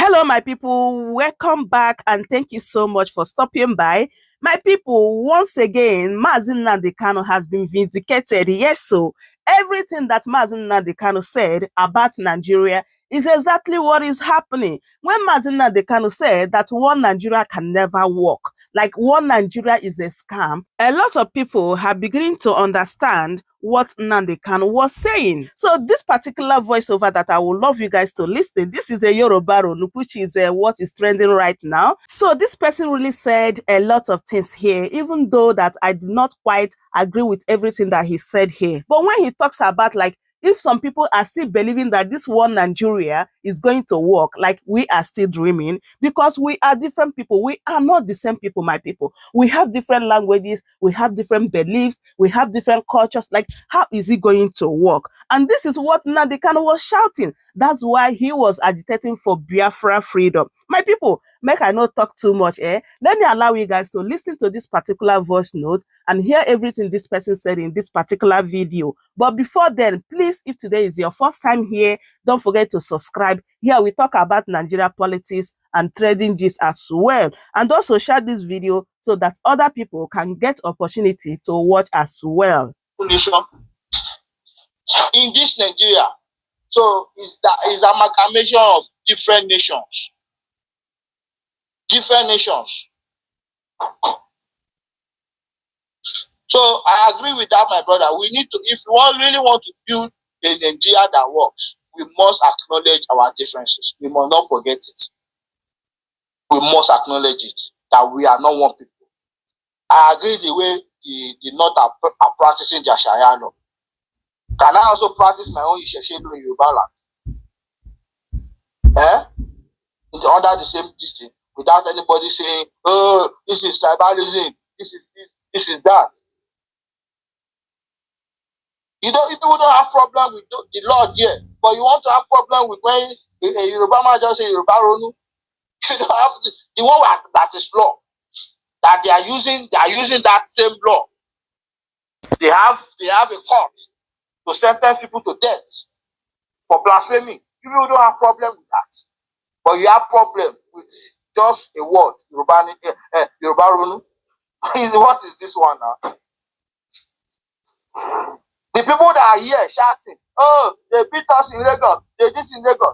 Hello, my people. Welcome back and thank you so much for stopping by. My people, once again, Nnamdi Kanu has been vindicated. Yes, so everything that Nnamdi Kanu said about Nigeria is exactly what is happening. When Nnamdi Kanu said that one Nigeria can never work, like one Nigeria is a scam, a lot of people have beginning to understand what Nnamdi Kanu was saying. So this particular voiceover that I would love you guys to listen, this is a Yoruba, which is what is trending right now. So this person really said a lot of things here, even though that I did not quite agree with everything that he said here. But when he talks about like, if some people are still believing that this one Nigeria is going to work, like we are still dreaming, because we are different people. We are not the same people, my people. We have different languages, we have different beliefs, we have different cultures. Like, how is it going to work? And this is what Nnamdi Kanu was shouting. That's why he was agitating for Biafra freedom. My people, make I not talk too much, eh? Let me allow you guys to listen to this particular voice note and hear everything this person said in this particular video. But before then, please, if today is your first time here, don't forget to subscribe. Here we talk about Nigeria politics and trading gist as well. And also share this video so that other people can get opportunity to watch as well. In this Nigeria, so is amalgamation of different nations. Different nations. So I agree with that, my brother. We need to, if we really want to build a Nigeria that works, we must acknowledge our differences. We must not forget it. We must acknowledge it, that we are not one people. I agree the way the North are practicing their Sharia law. Can I also practice my own Isheshe law in Yoruba land? Under the same district, without anybody saying, oh, this is tribalism, this is this, this is that. You don't have problem with the law there, but you want to have problem with when a Yoruba man just say Yoruba Ronu. You don't have to, the one that is law, that they are using that same law. They have a court to sentence people to death for blasphemy. You don't have problem with that, but you have problem with just a word, Yoruba Ronu. What is this one now? The people that are here shouting, oh, they beat us in Lagos, they this in Lagos.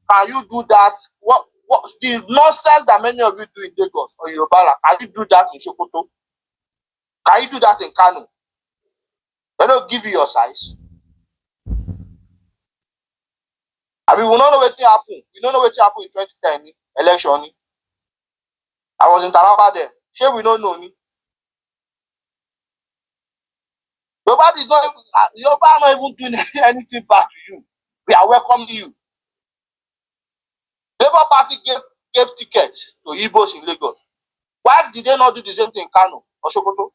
Can you do that? What the nonsense that many of you do in Lagos or Yoruba land, can you do that in Sokoto? Can you do that in Kanu? They don't give you your size. I mean, we don't know what happened. We don't know what happened in 2010 election. I was in Taraba then. Sure, we don't know me. Yoruba is not even doing anything bad to you. We are welcoming you. Labour Party gave tickets to Igbos in Lagos. Why did they not do the same thing in Kanu or Sokoto?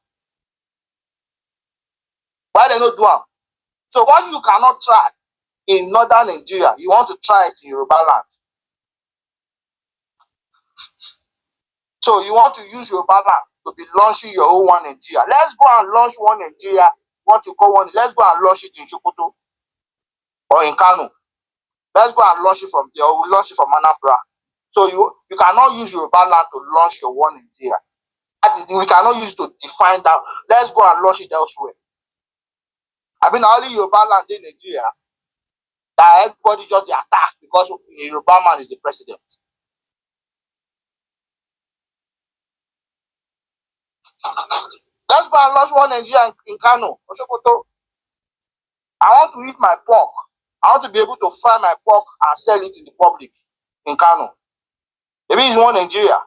Why they not do it? So what you cannot try in northern Nigeria, you want to try it in Yoruba land. So you want to use Yoruba land to be launching your own one Nigeria. Let's go and launch one Nigeria. What you call one? Let's go and launch it in Sokoto or in Kanu. Let's go and launch it from there. Or we launch it from Anambra. So you cannot use Yoruba land to launch your one Nigeria. We cannot use to define that. Let's go and launch it elsewhere. I mean, only Yoruba land in Nigeria that everybody just attack because a Yoruba man is the president. Let's go and launch one Nigeria in Kano or Sokoto. I want to eat my pork. I want to be able to fry my pork and sell it in the public in Kano. Maybe it's one Nigeria.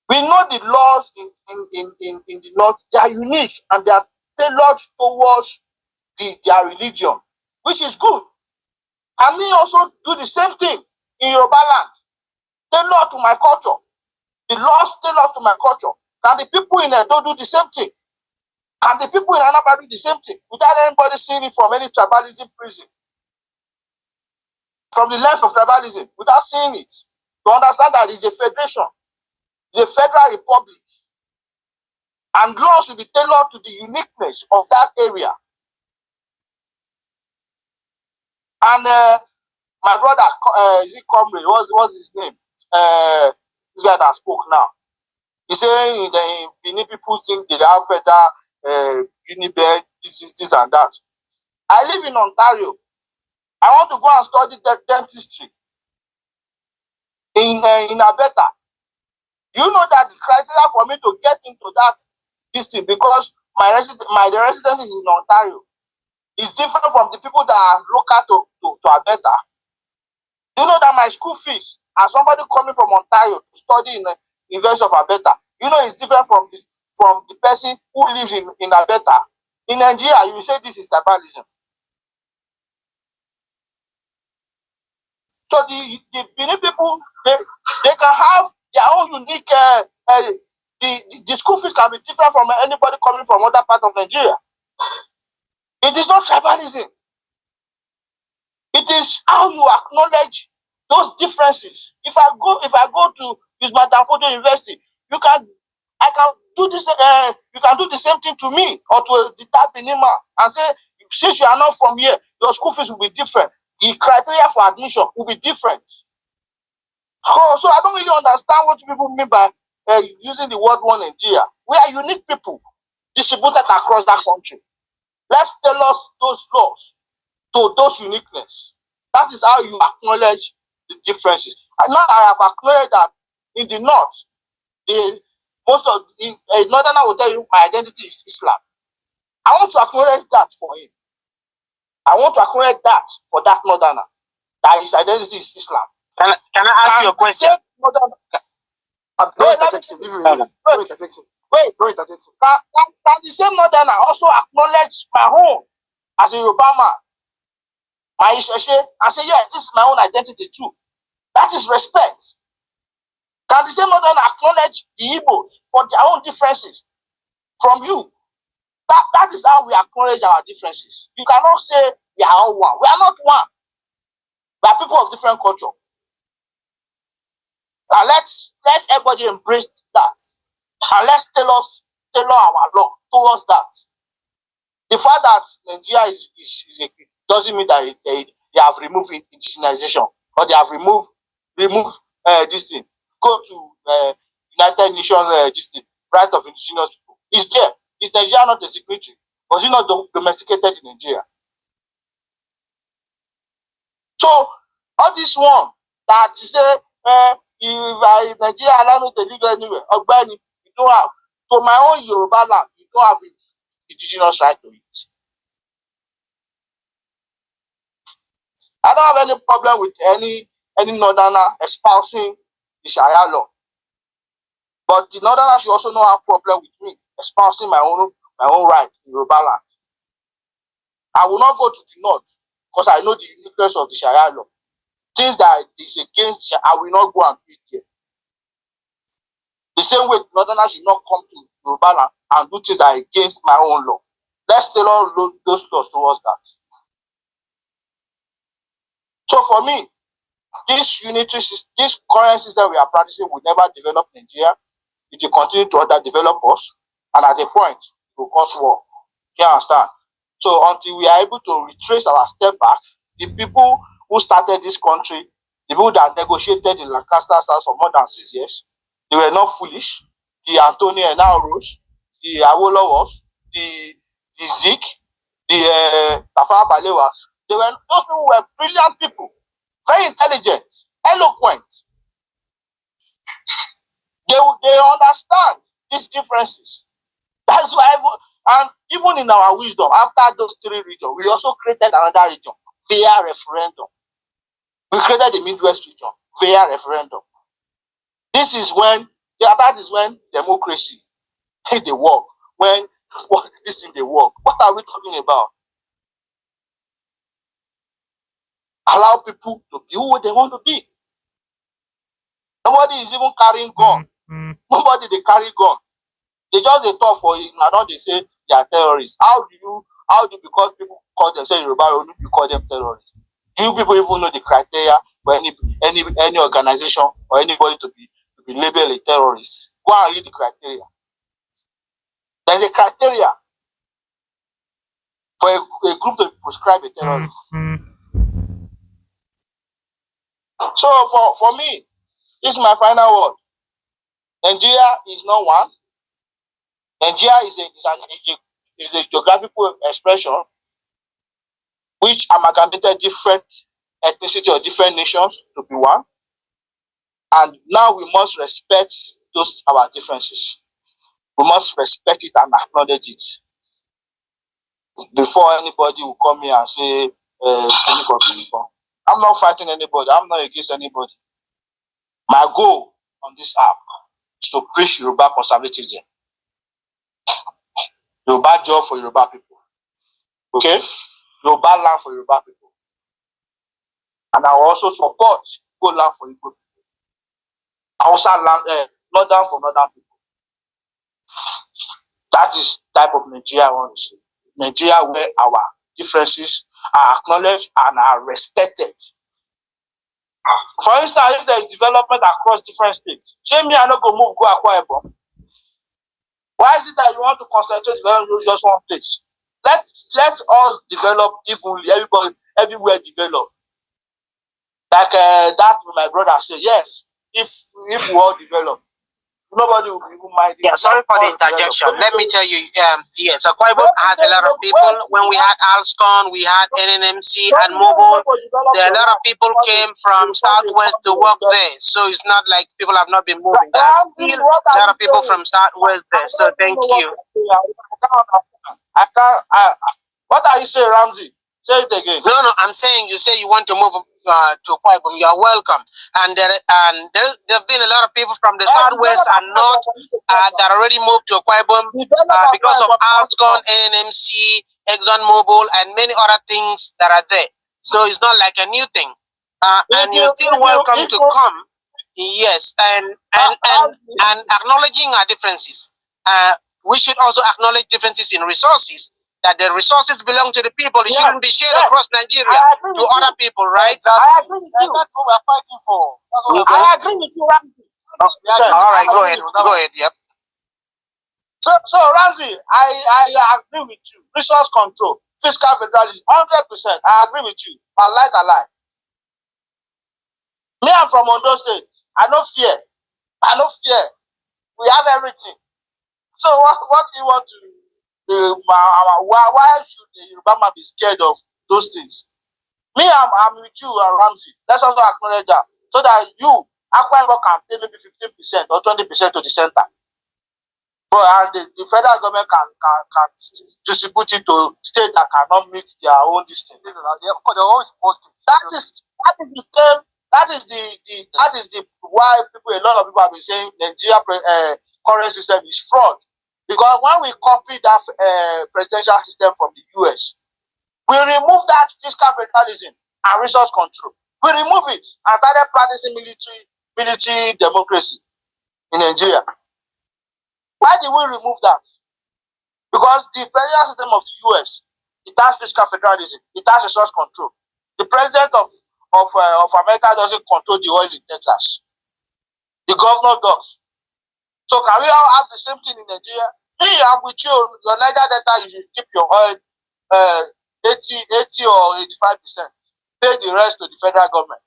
We know the laws in the North, they are unique and they are tailored towards their religion, which is good. Can me also do the same thing in Yoruba land? Tailored to my culture. The laws tailored to my culture. Can the people in Edo do the same thing? Can the people in Anambra do the same thing without anybody seeing it from any tribalism prison? From the lens of tribalism, without seeing it, to understand that it's a federation. The federal republic, and laws should be tailored to the uniqueness of that area. And my brother, is it Comrade? What's his name? This guy that spoke now. He's saying in Benin people think they have better Unibed, this and that. I live in Ontario. I want to go and study dentistry in Alberta. Do you know that the criteria for me to get into this thing, because my residence is in Ontario, is different from the people that are local to Alberta. Do you know that my school fees, as somebody coming from Ontario to study in the University of Alberta, you know, it's different from the person who lives in Alberta. In Nigeria, you will say this is tribalism. So the Benin people, they can have their own unique, the school fees can be different from anybody coming from other part of Nigeria. It is not tribalism. It is how you acknowledge those differences. If I go to Madam University, I can do this. You can do the same thing to me or to the Benin man and say, since you are not from here, your school fees will be different. The criteria for admission will be different. So I don't really understand what people mean by using the word one Nigeria. We are unique people distributed across that country. Let's tell us those laws to those uniqueness. That is how you acknowledge the differences. And now I have acknowledged that in the north, most of the northerner will tell you my identity is Islam. I want to acknowledge that for him. I want to acknowledge that for that northerner, that his identity is Islam. Can I ask you a question? Wait. Can the same northerner also acknowledge my own as a Yoruba man? My Isheshe, and say, yes, this is my own identity too. That is respect. Can the same northerner acknowledge the Igbos for their own differences from you? That is how we acknowledge our differences. You cannot say we are all one. We are not one. We are people of different culture. And let's everybody embrace that. And let's tailor our law towards that. The fact that Nigeria doesn't mean that they have removed indigenization or they have removed this thing. Go to United Nations this thing, right of indigenous people. It's there. Is Nigeria not a signatory? Was it not domesticated in Nigeria? So all this one that you say, if Nigeria allow me to live anywhere, Ogbeni, you don't have, to my own Yoruba land, you don't have indigenous right to it. I don't have any problem with any northerner espousing the Sharia law. But the northerner should also not have problem with me espousing my own right in Yoruba land. I will not go to the north because I know the uniqueness of the Sharia law. Things that is against Sharia, I will not go and do it here. The same way northerners should not come to Yoruba land and do things that are against my own law. Let's tailor those laws towards that. So for me, this current system we are practicing will never develop Nigeria. It will continue to underdevelop us, and at a point, it will cause war. You understand? So until we are able to retrace our step back, the people who started this country, the people that negotiated in Lancaster House for more than 6 years, they were not foolish. The Antonio Enauros, the Awolowas, the Zik, the Tafawa Balewas, those people were brilliant people, very intelligent, eloquent. They understand these differences. That's why, and even in our wisdom, after those 3 regions, we also created another region via referendum. We created the Midwest region via referendum. That is when democracy they work. When this thing they work. What are we talking about? Allow people to be who they want to be. Nobody is even carrying gun. Nobody they carry gun. They just they talk for it. Now they say they are terrorists. How do because people call themselves Yoruba, you call them terrorists? Do you people even know the criteria for any organization or anybody to be labeled a terrorist? Go and read the criteria. There's a criteria for a group to prescribe a terrorist. So for me, this is my final word. Nigeria is not one. Nigeria is a geographical expression which amalgamated different ethnicity or different nations to be one. And now we must respect those our differences. We must respect it and acknowledge it before anybody will come here and say, I'm not fighting anybody. I'm not against anybody. My goal on this app is to preach Yoruba conservatism. Yoruba job for Yoruba people. Okay? Yoruba land for Yoruba people. And I will also support Igbo land for Igbo people. Hausa land, northern for northern people. That is the type of Nigeria I want to see. Nigeria where our differences are acknowledged and are respected. For instance, if there is development across different states, say me I not go move go Akwa Ibom. Why is it that you want to concentrate development in just one place? Let us develop evenly, everybody everywhere develop. Like that my brother said, yes, if we all develop, nobody will even mind it. Yeah, sorry for the interjection. Let me tell you, yes, Akwa Ibom has a lot of people. When we had Alscon, we had NNMC and Mobile. There are a lot of people came from Southwest to work there. So it's not like people have not been moving. There are still a lot of people from Southwest there. So thank you. What are you saying, Ramsey? Say it again. No, I'm saying you say you want to move to Akwa Ibom. You are welcome. And there have been a lot of people from the Southwest and North that already moved to Akwa Ibom because of Alscon, NNMC, ExxonMobil, and many other things that are there. So it's not like a new thing. And you're still welcome to come. Yes, and acknowledging our differences. We should also acknowledge differences in resources. That the resources belong to the people. It shouldn't be shared across Nigeria to other people, right? I agree with you. That's what we're fighting for. I agree with you, Ramsey. All right, go ahead. Go ahead. Yep. So Ramsey, I agree with you. Resource control, fiscal federalism, 100%. I agree with you. I lie. Me, I'm from Ondo State. I no fear. We have everything. So what do you want to? Why should the Yoruba man be scared of those things? Me, I'm with you, Ramsey. Let's also acknowledge that, so that you, Akwa Ibom, can pay maybe 15% or 20% to the center. But the federal government can distribute it to states that cannot meet their own distance. That is the why a lot of people have been saying Nigeria current system is fraud. Because when we copy that presidential system from the US, we remove that fiscal federalism and resource control. We remove it and started practicing military democracy in Nigeria. Why did we remove that? Because the presidential system of the US, it has fiscal federalism, it has resource control. The president of America doesn't control the oil in Texas. The governor does. So can we all have the same thing in Nigeria? Me, I'm with you. Your Niger Delta, you should keep your oil 80 or 85%. Pay the rest to the federal government.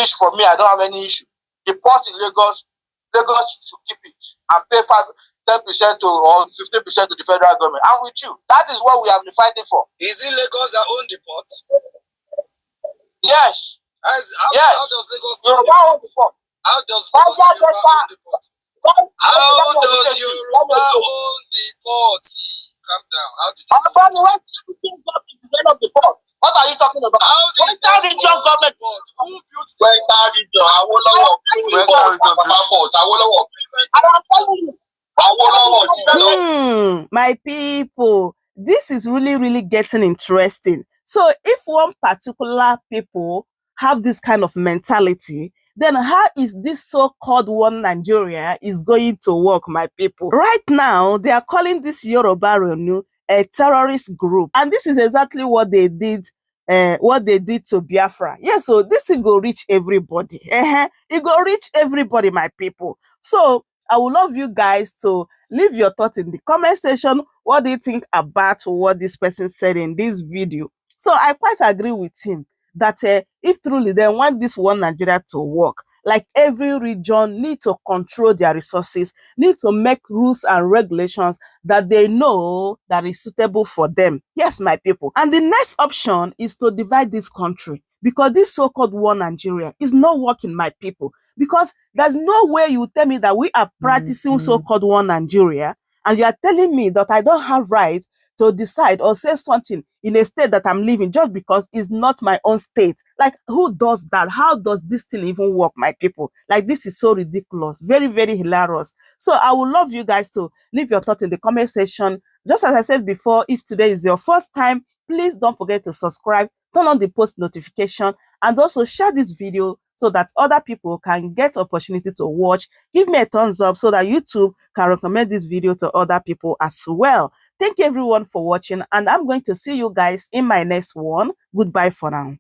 Which for me, I don't have any issue. The port in Lagos should keep it and pay 10% or 15% to the federal government. I'm with you. That is what we have been fighting for. Is it Lagos that own the port? Yes. How does Lagos own the port? How does Lagos own the port? How does Yoruba own the port? Calm down. How do they develop the port? What are you talking about? How did the region government? Who built the port? My people, this is really getting interesting. So if one particular people have this kind of mentality, then how is this so-called one Nigeria is going to work, my people? Right now, they are calling this Yoruba Renew a terrorist group. And this is exactly what they did to Biafra. Yeah, so this will go reach everybody. It go reach everybody, my people. So I would love you guys to leave your thoughts in the comment section. What do you think about what this person said in this video? So I quite agree with him that if truly they want this one Nigeria to work, like every region need to control their resources, need to make rules and regulations that they know that is suitable for them. Yes, my people. And the next option is to divide this country, because this so-called one Nigeria is not working, my people. Because there's no way you tell me that we are practicing so-called one Nigeria, and you are telling me that I don't have right to decide or say something in a state that I'm living just because it's not my own state. Like, who does that? How does this thing even work, my people? Like, this is so ridiculous. Very, very hilarious. So I would love you guys to leave your thoughts in the comment section. Just as I said before, if today is your first time, please don't forget to subscribe, turn on the post notification, and also share this video so that other people can get opportunity to watch. Give me a thumbs up so that YouTube can recommend this video to other people as well. Thank you everyone for watching, and I'm going to see you guys in my next one. Goodbye for now.